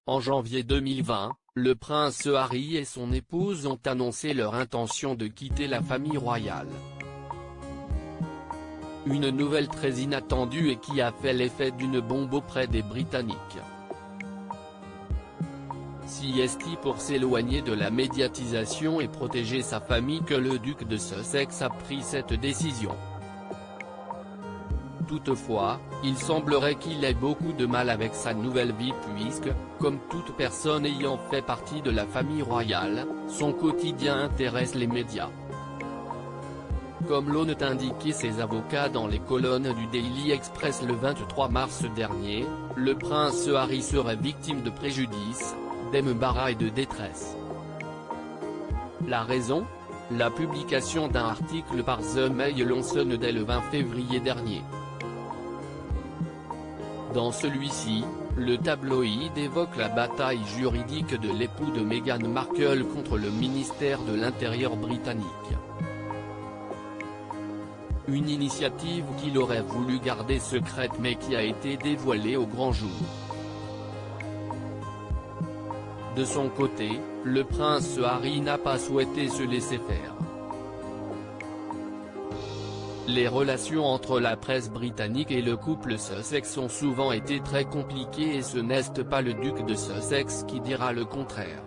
En janvier 2020, le prince Harry et son épouse ont annoncé leur intention de quitter la famille royale. Une nouvelle très inattendue et qui a fait l'effet d'une bombe auprès des Britanniques. Si est-il pour s'éloigner de la médiatisation et protéger sa famille que le duc de Sussex a pris cette décision. Toutefois, il semblerait qu'il ait beaucoup de mal avec sa nouvelle vie puisque, comme toute personne ayant fait partie de la famille royale, son quotidien intéresse les médias. Comme l'ont indiqué ses avocats dans les colonnes du Daily Express le 23 mars dernier, le prince Harry serait victime de préjudice, d'embarras et de détresse. La raison ? La publication d'un article par The Mail London dès le 20 février dernier. Dans celui-ci, le tabloïd évoque la bataille juridique de l'époux de Meghan Markle contre le ministère de l'Intérieur britannique. Une initiative qu'il aurait voulu garder secrète mais qui a été dévoilée au grand jour. De son côté, le prince Harry n'a pas souhaité se laisser faire. Les relations entre la presse britannique et le couple Sussex ont souvent été très compliquées et ce n'est pas le duc de Sussex qui dira le contraire.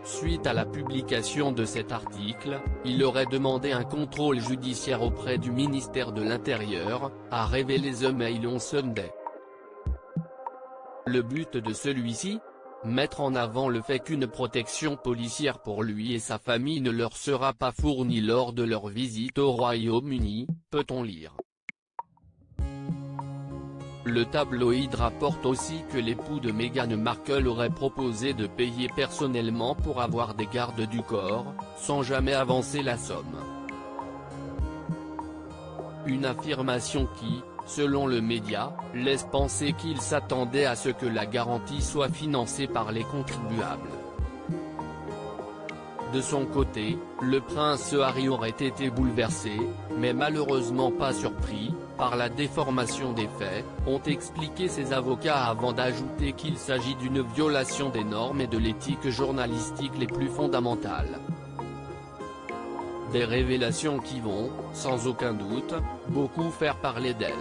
Suite à la publication de cet article, il aurait demandé un contrôle judiciaire auprès du ministère de l'Intérieur, a révélé The Mail on Sunday. Le but de celui-ci ? Mettre en avant le fait qu'une protection policière pour lui et sa famille ne leur sera pas fournie lors de leur visite au Royaume-Uni, peut-on lire. Le tabloïd rapporte aussi que l'époux de Meghan Markle aurait proposé de payer personnellement pour avoir des gardes du corps, sans jamais avancer la somme. Une affirmation qui, selon le média, laisse penser qu'il s'attendait à ce que la garantie soit financée par les contribuables. De son côté, le prince Harry aurait été bouleversé, mais malheureusement pas surpris, par la déformation des faits, ont expliqué ses avocats avant d'ajouter qu'il s'agit d'une violation des normes et de l'éthique journalistique les plus fondamentales. Des révélations qui vont, sans aucun doute, beaucoup faire parler d'elle.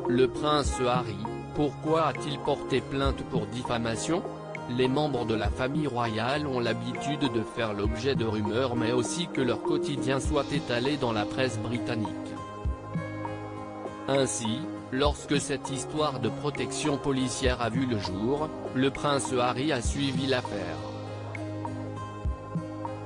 Le prince Harry, pourquoi a-t-il porté plainte pour diffamation ? Les membres de la famille royale ont l'habitude de faire l'objet de rumeurs mais aussi que leur quotidien soit étalé dans la presse britannique. Ainsi, lorsque cette histoire de protection policière a vu le jour, le prince Harry a suivi l'affaire.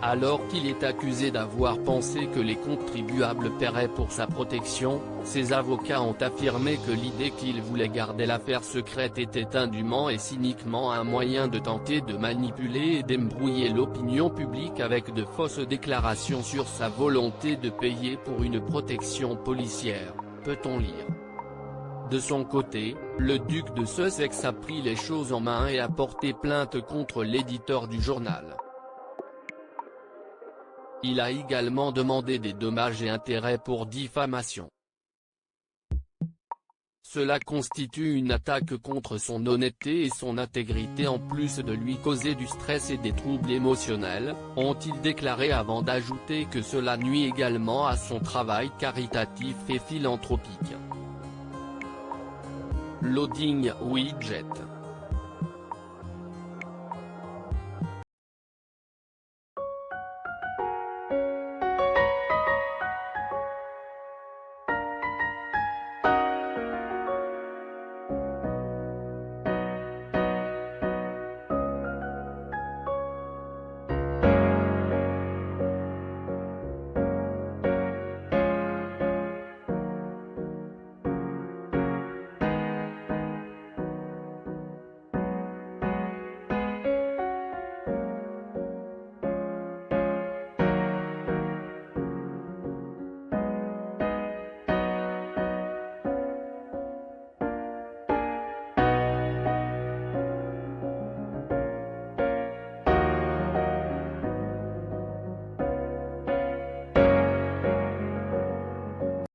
Alors qu'il est accusé d'avoir pensé que les contribuables paieraient pour sa protection, ses avocats ont affirmé que l'idée qu'il voulait garder l'affaire secrète était indûment et cyniquement un moyen de tenter de manipuler et d'embrouiller l'opinion publique avec de fausses déclarations sur sa volonté de payer pour une protection policière, peut-on lire. De son côté, le duc de Sussex a pris les choses en main et a porté plainte contre l'éditeur du journal. Il a également demandé des dommages et intérêts pour diffamation. Cela constitue une attaque contre son honnêteté et son intégrité en plus de lui causer du stress et des troubles émotionnels, ont-ils déclaré avant d'ajouter que cela nuit également à son travail caritatif et philanthropique. Loading Widget.